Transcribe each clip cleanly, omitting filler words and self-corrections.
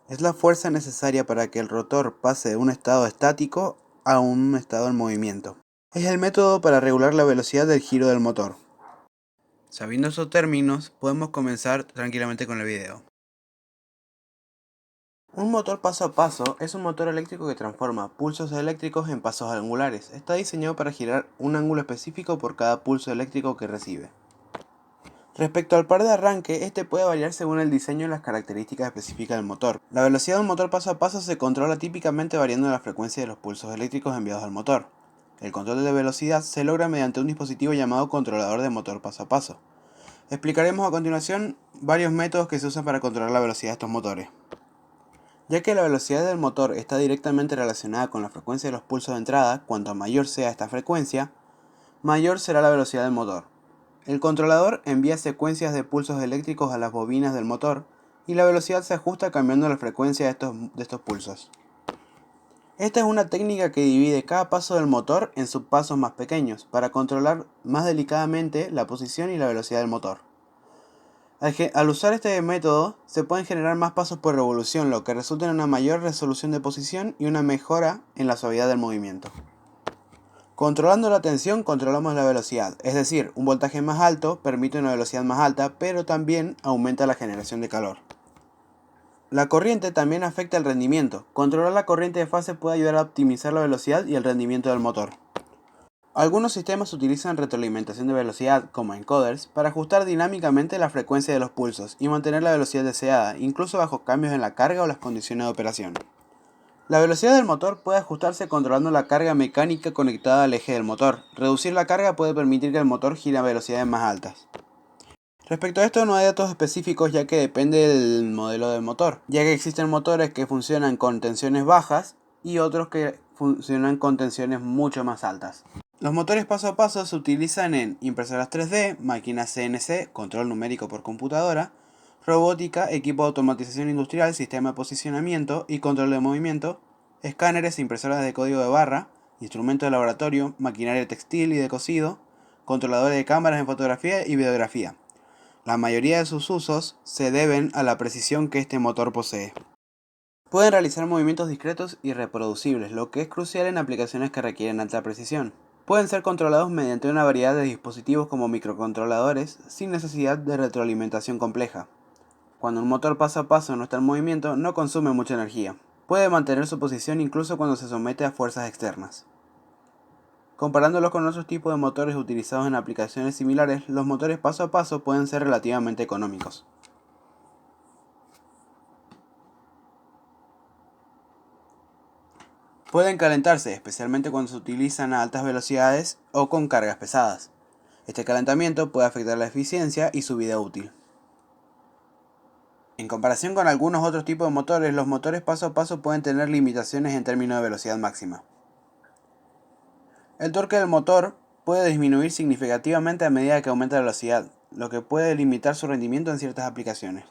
Es la fuerza necesaria para que el rotor pase de un estado estático a un estado en movimiento. Es el método para regular la velocidad del giro del motor. Sabiendo esos términos, podemos comenzar tranquilamente con el video. Un motor paso a paso es un motor eléctrico que transforma pulsos eléctricos en pasos angulares. Está diseñado para girar un ángulo específico por cada pulso eléctrico que recibe. Respecto al par de arranque, este puede variar según el diseño y las características específicas del motor. La velocidad de un motor paso a paso se controla típicamente variando la frecuencia de los pulsos eléctricos enviados al motor. El control de velocidad se logra mediante un dispositivo llamado controlador de motor paso a paso. Explicaremos a continuación varios métodos que se usan para controlar la velocidad de estos motores. Ya que la velocidad del motor está directamente relacionada con la frecuencia de los pulsos de entrada, cuanto mayor sea esta frecuencia, mayor será la velocidad del motor. El controlador envía secuencias de pulsos eléctricos a las bobinas del motor y la velocidad se ajusta cambiando la frecuencia de estos pulsos. Esta es una técnica que divide cada paso del motor en subpasos más pequeños para controlar más delicadamente la posición y la velocidad del motor. Al usar este método, se pueden generar más pasos por revolución, lo que resulta en una mayor resolución de posición y una mejora en la suavidad del movimiento. Controlando la tensión, controlamos la velocidad, es decir, un voltaje más alto permite una velocidad más alta, pero también aumenta la generación de calor. La corriente también afecta el rendimiento. Controlar la corriente de fase puede ayudar a optimizar la velocidad y el rendimiento del motor. Algunos sistemas utilizan retroalimentación de velocidad, como encoders, para ajustar dinámicamente la frecuencia de los pulsos y mantener la velocidad deseada, incluso bajo cambios en la carga o las condiciones de operación. La velocidad del motor puede ajustarse controlando la carga mecánica conectada al eje del motor. Reducir la carga puede permitir que el motor gire a velocidades más altas. Respecto a esto no hay datos específicos ya que depende del modelo del motor, ya que existen motores que funcionan con tensiones bajas y otros que funcionan con tensiones mucho más altas. Los motores paso a paso se utilizan en impresoras 3D, máquinas CNC, control numérico por computadora, robótica, equipo de automatización industrial, sistema de posicionamiento y control de movimiento, escáneres e impresoras de código de barra, instrumentos de laboratorio, maquinaria textil y de cosido, controladores de cámaras en fotografía y videografía. La mayoría de sus usos se deben a la precisión que este motor posee. Pueden realizar movimientos discretos y reproducibles, lo que es crucial en aplicaciones que requieren alta precisión. Pueden ser controlados mediante una variedad de dispositivos como microcontroladores sin necesidad de retroalimentación compleja. Cuando un motor paso a paso no está en movimiento, no consume mucha energía. Puede mantener su posición incluso cuando se somete a fuerzas externas. Comparándolos con otros tipos de motores utilizados en aplicaciones similares, los motores paso a paso pueden ser relativamente económicos. Pueden calentarse, especialmente cuando se utilizan a altas velocidades o con cargas pesadas. Este calentamiento puede afectar la eficiencia y su vida útil. En comparación con algunos otros tipos de motores, los motores paso a paso pueden tener limitaciones en términos de velocidad máxima. El torque del motor puede disminuir significativamente a medida que aumenta la velocidad, lo que puede limitar su rendimiento en ciertas aplicaciones.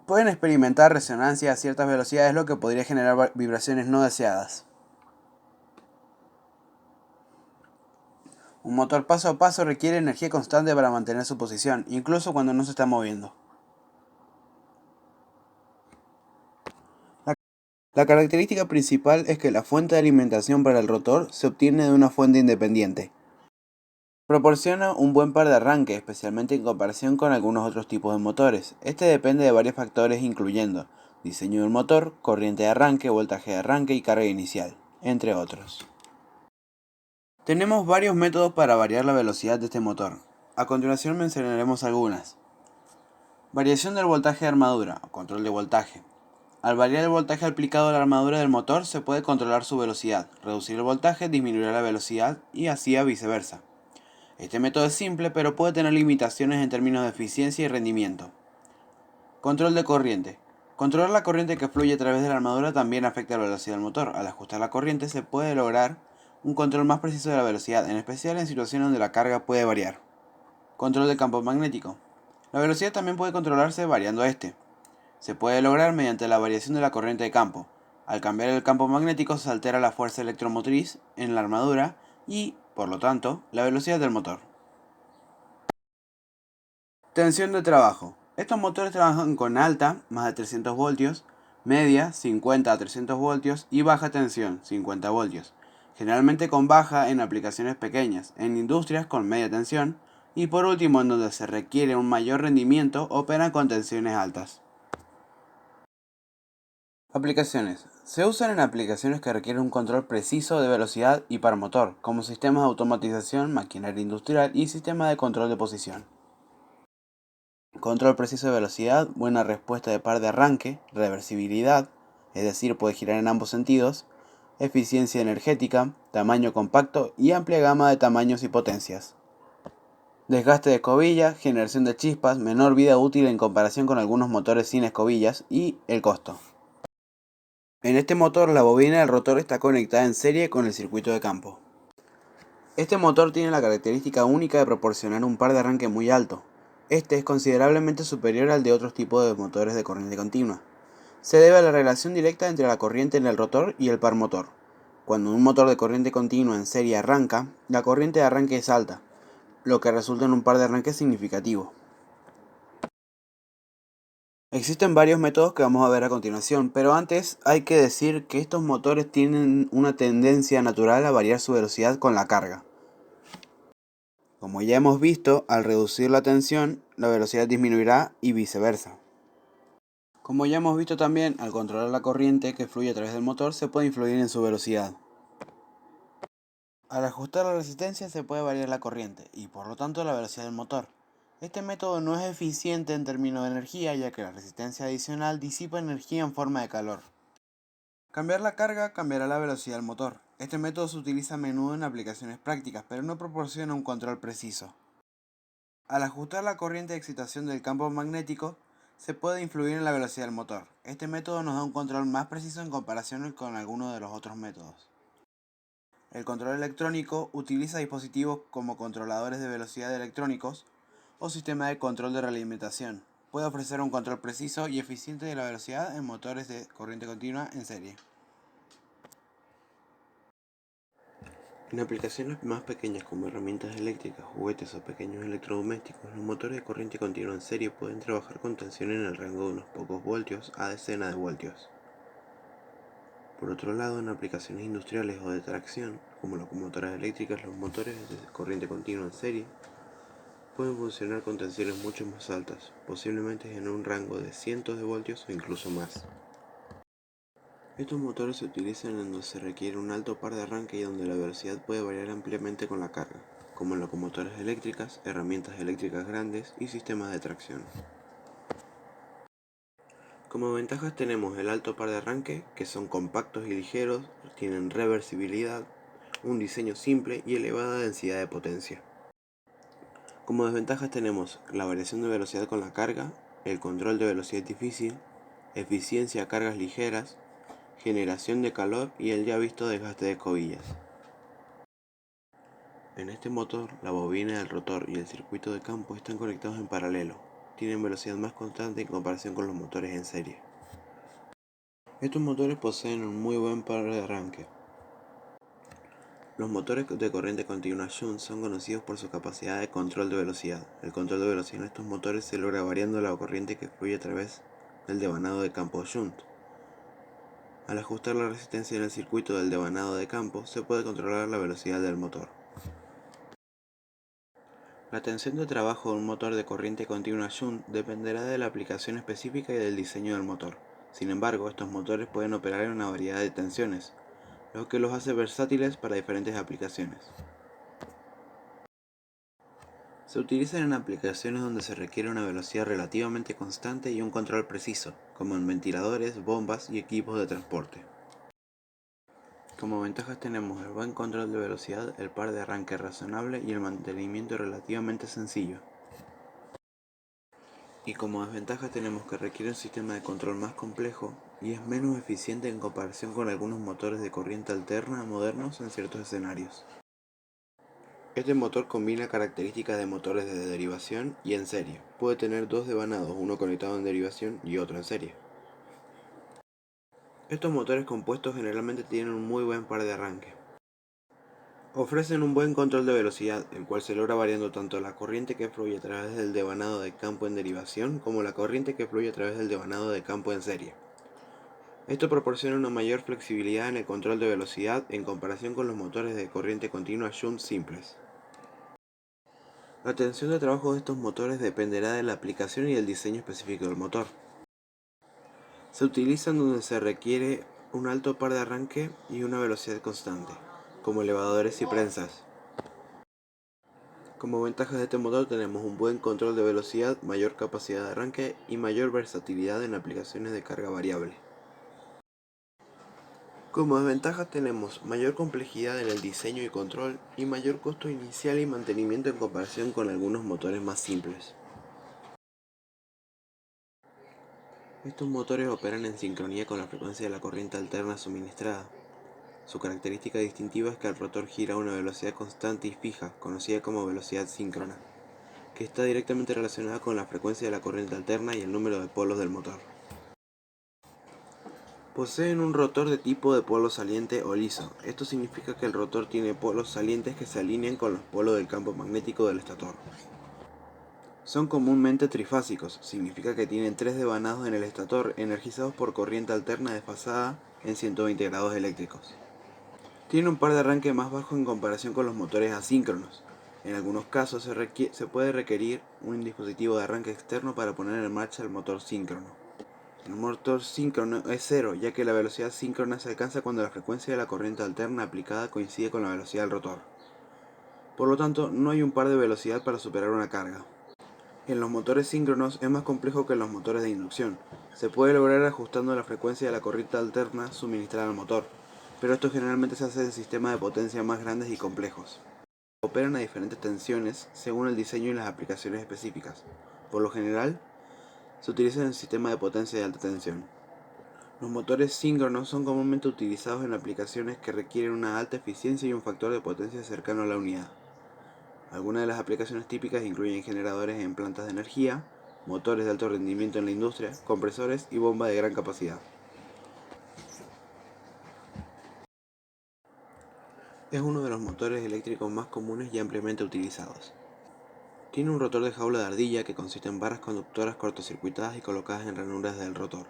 Pueden experimentar resonancia a ciertas velocidades, lo que podría generar vibraciones no deseadas. Un motor paso a paso requiere energía constante para mantener su posición, incluso cuando no se está moviendo. La característica principal es que la fuente de alimentación para el rotor se obtiene de una fuente independiente. Proporciona un buen par de arranque, especialmente en comparación con algunos otros tipos de motores. Este depende de varios factores incluyendo diseño del motor, corriente de arranque, voltaje de arranque y carga inicial, entre otros. Tenemos varios métodos para variar la velocidad de este motor. A continuación mencionaremos algunas. Variación del voltaje de armadura, o control de voltaje. Al variar el voltaje aplicado a la armadura del motor se puede controlar su velocidad. Reducir el voltaje disminuirá la velocidad y así a viceversa. Este método es simple pero puede tener limitaciones en términos de eficiencia y rendimiento. Control de corriente. Controlar la corriente que fluye a través de la armadura también afecta la velocidad del motor. Al ajustar la corriente se puede lograr un control más preciso de la velocidad, en especial en situaciones donde la carga puede variar. Control de campo magnético. La velocidad también puede controlarse variando este. Se puede lograr mediante la variación de la corriente de campo. Al cambiar el campo magnético se altera la fuerza electromotriz en la armadura y, por lo tanto, la velocidad del motor. Tensión de trabajo. Estos motores trabajan con alta, más de 300 voltios, media, 50 a 300 voltios y baja tensión, 50 voltios. Generalmente con baja en aplicaciones pequeñas, en industrias con media tensión y por último en donde se requiere un mayor rendimiento operan con tensiones altas. Aplicaciones. Se usan en aplicaciones que requieren un control preciso de velocidad y par motor, como sistemas de automatización, maquinaria industrial y sistemas de control de posición. Control preciso de velocidad, buena respuesta de par de arranque, reversibilidad, es decir, puede girar en ambos sentidos, eficiencia energética, tamaño compacto y amplia gama de tamaños y potencias. Desgaste de escobilla, generación de chispas, menor vida útil en comparación con algunos motores sin escobillas y el costo. En este motor la bobina del rotor está conectada en serie con el circuito de campo. Este motor tiene la característica única de proporcionar un par de arranque muy alto. Este es considerablemente superior al de otros tipos de motores de corriente continua. Se debe a la relación directa entre la corriente en el rotor y el par motor. Cuando un motor de corriente continua en serie arranca, la corriente de arranque es alta, lo que resulta en un par de arranque significativo. Existen varios métodos que vamos a ver a continuación, pero antes hay que decir que estos motores tienen una tendencia natural a variar su velocidad con la carga. Como ya hemos visto, al reducir la tensión, la velocidad disminuirá y viceversa. Como ya hemos visto también, al controlar la corriente que fluye a través del motor, se puede influir en su velocidad. Al ajustar la resistencia se puede variar la corriente y por lo tanto la velocidad del motor. Este método no es eficiente en términos de energía, ya que la resistencia adicional disipa energía en forma de calor. Cambiar la carga cambiará la velocidad del motor. Este método se utiliza a menudo en aplicaciones prácticas, pero no proporciona un control preciso. Al ajustar la corriente de excitación del campo magnético, se puede influir en la velocidad del motor. Este método nos da un control más preciso en comparación con algunos de los otros métodos. El control electrónico utiliza dispositivos como controladores de velocidad electrónicos o sistemas de control de realimentación. Puede ofrecer un control preciso y eficiente de la velocidad en motores de corriente continua en serie. En aplicaciones más pequeñas como herramientas eléctricas, juguetes o pequeños electrodomésticos, los motores de corriente continua en serie pueden trabajar con tensión en el rango de unos pocos voltios a decenas de voltios. Por otro lado, en aplicaciones industriales o de tracción, como locomotoras eléctricas, los motores de corriente continua en serie pueden funcionar con tensiones mucho más altas, posiblemente en un rango de cientos de voltios o incluso más. Estos motores se utilizan en donde se requiere un alto par de arranque y donde la velocidad puede variar ampliamente con la carga, como en locomotoras eléctricas, herramientas eléctricas grandes y sistemas de tracción. Como ventajas tenemos el alto par de arranque, que son compactos y ligeros, tienen reversibilidad, un diseño simple y elevada densidad de potencia. Como desventajas tenemos la variación de velocidad con la carga, el control de velocidad difícil, eficiencia a cargas ligeras, generación de calor y el ya visto desgaste de escobillas. En este motor, la bobina del rotor y el circuito de campo están conectados en paralelo. Tienen velocidad más constante en comparación con los motores en serie. Estos motores poseen un muy buen par de arranque. Los motores de corriente continua Shunt son conocidos por su capacidad de control de velocidad. El control de velocidad en estos motores se logra variando la corriente que fluye a través del devanado de campo Shunt. Al ajustar la resistencia en el circuito del devanado de campo, se puede controlar la velocidad del motor. La tensión de trabajo de un motor de corriente continua Shunt dependerá de la aplicación específica y del diseño del motor. Sin embargo, estos motores pueden operar en una variedad de tensiones, lo que los hace versátiles para diferentes aplicaciones. Se utilizan en aplicaciones donde se requiere una velocidad relativamente constante y un control preciso, como en ventiladores, bombas y equipos de transporte. Como ventajas tenemos el buen control de velocidad, el par de arranque razonable y el mantenimiento relativamente sencillo. Y como desventajas tenemos que requiere un sistema de control más complejo y es menos eficiente en comparación con algunos motores de corriente alterna modernos en ciertos escenarios. Este motor combina características de motores de derivación y en serie. Puede tener dos devanados, uno conectado en derivación y otro en serie. Estos motores compuestos generalmente tienen un muy buen par de arranque. Ofrecen un buen control de velocidad, el cual se logra variando tanto la corriente que fluye a través del devanado de campo en derivación como la corriente que fluye a través del devanado de campo en serie. Esto proporciona una mayor flexibilidad en el control de velocidad en comparación con los motores de corriente continua shunt simples. La tensión de trabajo de estos motores dependerá de la aplicación y del diseño específico del motor. Se utilizan donde se requiere un alto par de arranque y una velocidad constante, como elevadores y prensas. Como ventajas de este motor tenemos un buen control de velocidad, mayor capacidad de arranque y mayor versatilidad en aplicaciones de carga variable. Como desventajas tenemos mayor complejidad en el diseño y control y mayor costo inicial y mantenimiento en comparación con algunos motores más simples. Estos motores operan en sincronía con la frecuencia de la corriente alterna suministrada. Su característica distintiva es que el rotor gira a una velocidad constante y fija, conocida como velocidad síncrona, que está directamente relacionada con la frecuencia de la corriente alterna y el número de polos del motor. Poseen un rotor de tipo de polo saliente o liso. Esto significa que el rotor tiene polos salientes que se alinean con los polos del campo magnético del estator. Son comúnmente trifásicos, significa que tienen tres devanados en el estator energizados por corriente alterna desfasada en 120 grados eléctricos. Tiene un par de arranque más bajo en comparación con los motores asíncronos. En algunos casos se puede requerir un dispositivo de arranque externo para poner en marcha el motor síncrono. El motor síncrono es cero, ya que la velocidad síncrona se alcanza cuando la frecuencia de la corriente alterna aplicada coincide con la velocidad del rotor. Por lo tanto, no hay un par de velocidad para superar una carga. En los motores síncronos es más complejo que en los motores de inducción. Se puede lograr ajustando la frecuencia de la corriente alterna suministrada al motor, pero esto generalmente se hace en sistemas de potencia más grandes y complejos. Operan a diferentes tensiones según el diseño y las aplicaciones específicas. Por lo general, se utilizan en sistemas de potencia de alta tensión. Los motores síncronos son comúnmente utilizados en aplicaciones que requieren una alta eficiencia y un factor de potencia cercano a la unidad. Algunas de las aplicaciones típicas incluyen generadores en plantas de energía, motores de alto rendimiento en la industria, compresores y bombas de gran capacidad. Es uno de los motores eléctricos más comunes y ampliamente utilizados. Tiene un rotor de jaula de ardilla que consiste en barras conductoras cortocircuitadas y colocadas en ranuras del rotor.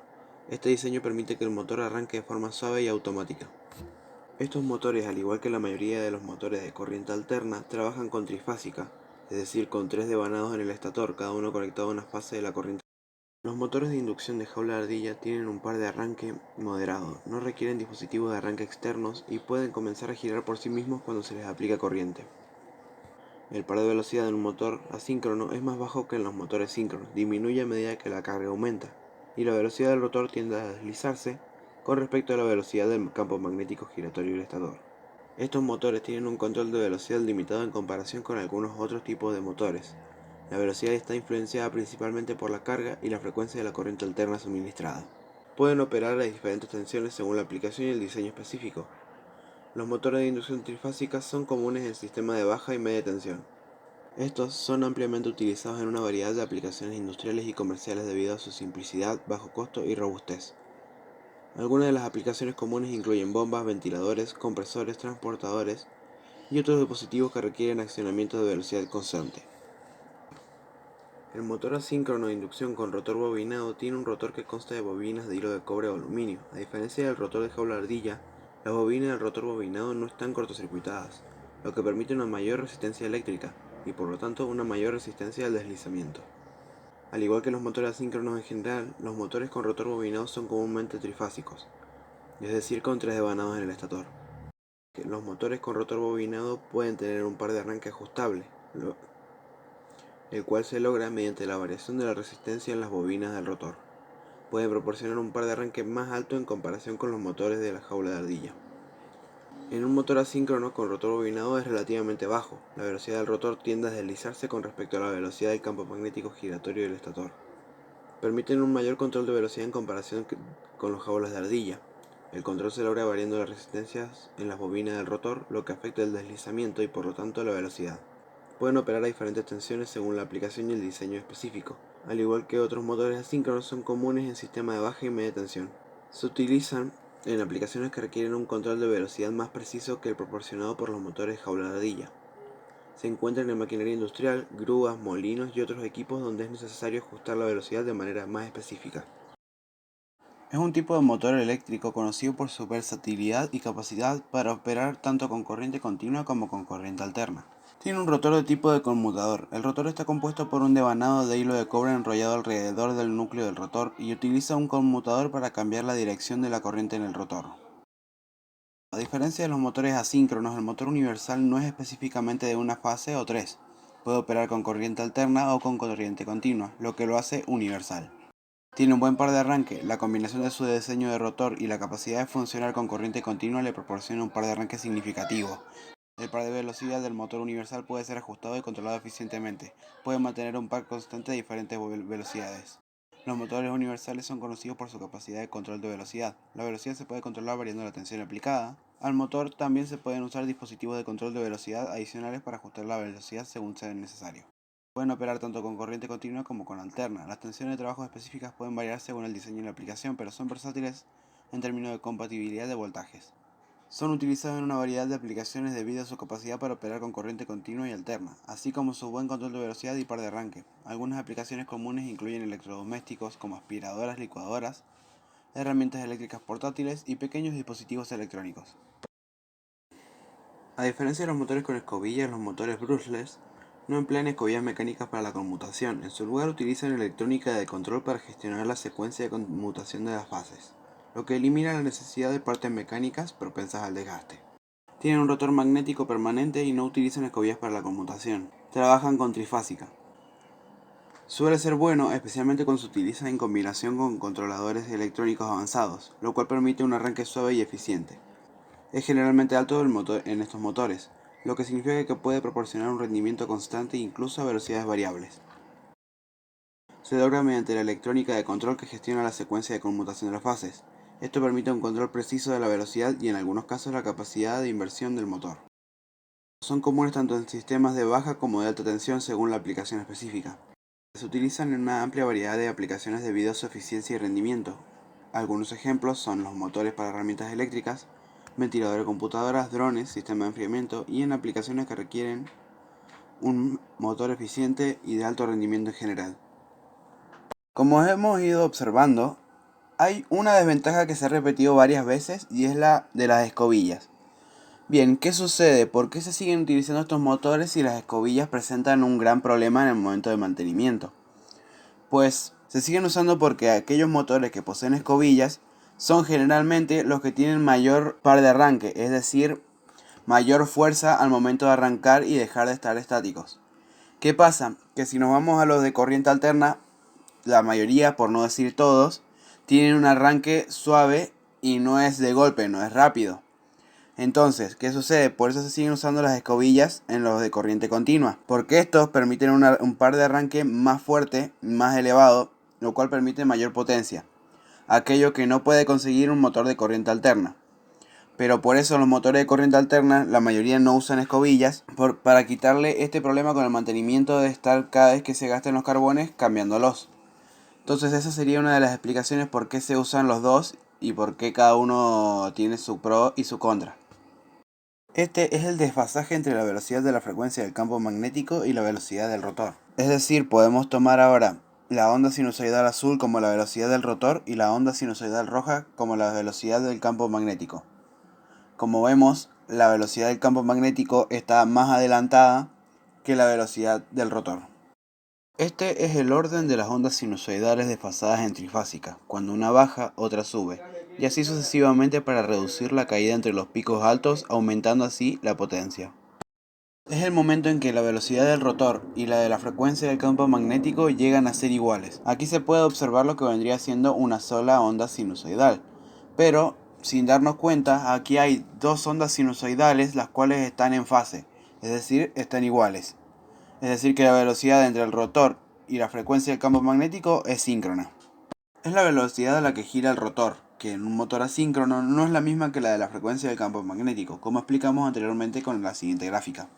Este diseño permite que el motor arranque de forma suave y automática. Estos motores, al igual que la mayoría de los motores de corriente alterna, trabajan con trifásica, es decir, con tres devanados en el estator, cada uno conectado a una fase de la corriente. Los motores de inducción de jaula de ardilla tienen un par de arranque moderado, no requieren dispositivos de arranque externos y pueden comenzar a girar por sí mismos cuando se les aplica corriente. El par de velocidad en un motor asíncrono es más bajo que en los motores síncronos, disminuye a medida que la carga aumenta, y la velocidad del rotor tiende a deslizarse con respecto a la velocidad del campo magnético giratorio del estator. Estos motores tienen un control de velocidad limitado en comparación con algunos otros tipos de motores. La velocidad está influenciada principalmente por la carga y la frecuencia de la corriente alterna suministrada. Pueden operar a diferentes tensiones según la aplicación y el diseño específico. Los motores de inducción trifásica son comunes en sistemas de baja y media tensión. Estos son ampliamente utilizados en una variedad de aplicaciones industriales y comerciales debido a su simplicidad, bajo costo y robustez. Algunas de las aplicaciones comunes incluyen bombas, ventiladores, compresores, transportadores y otros dispositivos que requieren accionamiento de velocidad constante. El motor asíncrono de inducción con rotor bobinado tiene un rotor que consta de bobinas de hilo de cobre o aluminio. A diferencia del rotor de jaula ardilla, las bobinas del rotor bobinado no están cortocircuitadas, lo que permite una mayor resistencia eléctrica y por lo tanto una mayor resistencia al deslizamiento. Al igual que los motores asíncronos en general, los motores con rotor bobinado son comúnmente trifásicos, es decir, con tres devanados en el estator. Los motores con rotor bobinado pueden tener un par de arranque ajustable, el cual se logra mediante la variación de la resistencia en las bobinas del rotor. Puede proporcionar un par de arranque más alto en comparación con los motores de la jaula de ardilla. En un motor asíncrono con rotor bobinado es relativamente bajo. La velocidad del rotor tiende a deslizarse con respecto a la velocidad del campo magnético giratorio del estator. Permiten un mayor control de velocidad en comparación con los jaulas de ardilla. El control se logra variando las resistencias en las bobinas del rotor, lo que afecta el deslizamiento y por lo tanto la velocidad. Pueden operar a diferentes tensiones según la aplicación y el diseño específico. Al igual que otros motores asíncronos, son comunes en sistemas de baja y media tensión. Se utilizan en aplicaciones que requieren un control de velocidad más preciso que el proporcionado por los motores jauladilla. Se encuentran en maquinaria industrial, grúas, molinos y otros equipos donde es necesario ajustar la velocidad de manera más específica. Es un tipo de motor eléctrico conocido por su versatilidad y capacidad para operar tanto con corriente continua como con corriente alterna. Tiene un rotor de tipo de conmutador. El rotor está compuesto por un devanado de hilo de cobre enrollado alrededor del núcleo del rotor y utiliza un conmutador para cambiar la dirección de la corriente en el rotor. A diferencia de los motores asíncronos, el motor universal no es específicamente de una fase o tres. Puede operar con corriente alterna o con corriente continua, lo que lo hace universal. Tiene un buen par de arranque. La combinación de su diseño de rotor y la capacidad de funcionar con corriente continua le proporciona un par de arranque significativo. El par de velocidad del motor universal puede ser ajustado y controlado eficientemente. Puede mantener un par constante a diferentes velocidades. Los motores universales son conocidos por su capacidad de control de velocidad. La velocidad se puede controlar variando la tensión aplicada. Al motor también se pueden usar dispositivos de control de velocidad adicionales para ajustar la velocidad según sea necesario. Pueden operar tanto con corriente continua como con alterna. Las tensiones de trabajo específicas pueden variar según el diseño y la aplicación, pero son versátiles en términos de compatibilidad de voltajes. Son utilizados en una variedad de aplicaciones debido a su capacidad para operar con corriente continua y alterna, así como su buen control de velocidad y par de arranque. Algunas aplicaciones comunes incluyen electrodomésticos como aspiradoras, licuadoras, herramientas eléctricas portátiles y pequeños dispositivos electrónicos. A diferencia de los motores con escobillas, los motores brushless no emplean escobillas mecánicas para la conmutación. En su lugar utilizan electrónica de control para gestionar la secuencia de conmutación de las fases, lo que elimina la necesidad de partes mecánicas propensas al desgaste. Tienen un rotor magnético permanente y no utilizan escobillas para la conmutación. Trabajan con trifásica. Suele ser bueno, especialmente cuando se utiliza en combinación con controladores electrónicos avanzados, lo cual permite un arranque suave y eficiente. Es generalmente alto en estos motores, lo que significa que puede proporcionar un rendimiento constante incluso a velocidades variables. Se logra mediante la electrónica de control que gestiona la secuencia de conmutación de las fases. Esto permite un control preciso de la velocidad y en algunos casos la capacidad de inversión del motor. Son comunes tanto en sistemas de baja como de alta tensión según la aplicación específica. Se utilizan en una amplia variedad de aplicaciones debido a su eficiencia y rendimiento. Algunos ejemplos son los motores para herramientas eléctricas, ventiladores de computadoras, drones, sistemas de enfriamiento y en aplicaciones que requieren un motor eficiente y de alto rendimiento en general. Como hemos ido observando, hay una desventaja que se ha repetido varias veces y es la de las escobillas. Bien, ¿qué sucede? ¿Por qué se siguen utilizando estos motores si las escobillas presentan un gran problema en el momento de mantenimiento? Pues se siguen usando porque aquellos motores que poseen escobillas son generalmente los que tienen mayor par de arranque, es decir, mayor fuerza al momento de arrancar y dejar de estar estáticos. ¿Qué pasa? Que si nos vamos a los de corriente alterna, la mayoría, por no decir todos, tienen un arranque suave y no es de golpe, no es rápido. Entonces, ¿qué sucede? Por eso se siguen usando las escobillas en los de corriente continua, porque estos permiten un par de arranque más fuerte, más elevado, lo cual permite mayor potencia, aquello que no puede conseguir un motor de corriente alterna. Pero por eso los motores de corriente alterna, la mayoría no usan escobillas, para quitarle este problema con el mantenimiento de estar cada vez que se gasten los carbones cambiándolos. Entonces esa sería una de las explicaciones por qué se usan los dos y por qué cada uno tiene su pro y su contra. Este es el desfasaje entre la velocidad de la frecuencia del campo magnético y la velocidad del rotor. Es decir, podemos tomar ahora la onda sinusoidal azul como la velocidad del rotor y la onda sinusoidal roja como la velocidad del campo magnético. Como vemos, la velocidad del campo magnético está más adelantada que la velocidad del rotor. Este es el orden de las ondas sinusoidales desfasadas en trifásica. Cuando una baja, otra sube, y así sucesivamente para reducir la caída entre los picos altos, aumentando así la potencia. Es el momento en que la velocidad del rotor y la de la frecuencia del campo magnético llegan a ser iguales. Aquí se puede observar lo que vendría siendo una sola onda sinusoidal. Pero, sin darnos cuenta, aquí hay dos ondas sinusoidales las cuales están en fase, es decir, están iguales. Es decir, que la velocidad entre el rotor y la frecuencia del campo magnético es síncrona. Es la velocidad a la que gira el rotor, que en un motor asíncrono no es la misma que la de la frecuencia del campo magnético, como explicamos anteriormente con la siguiente gráfica.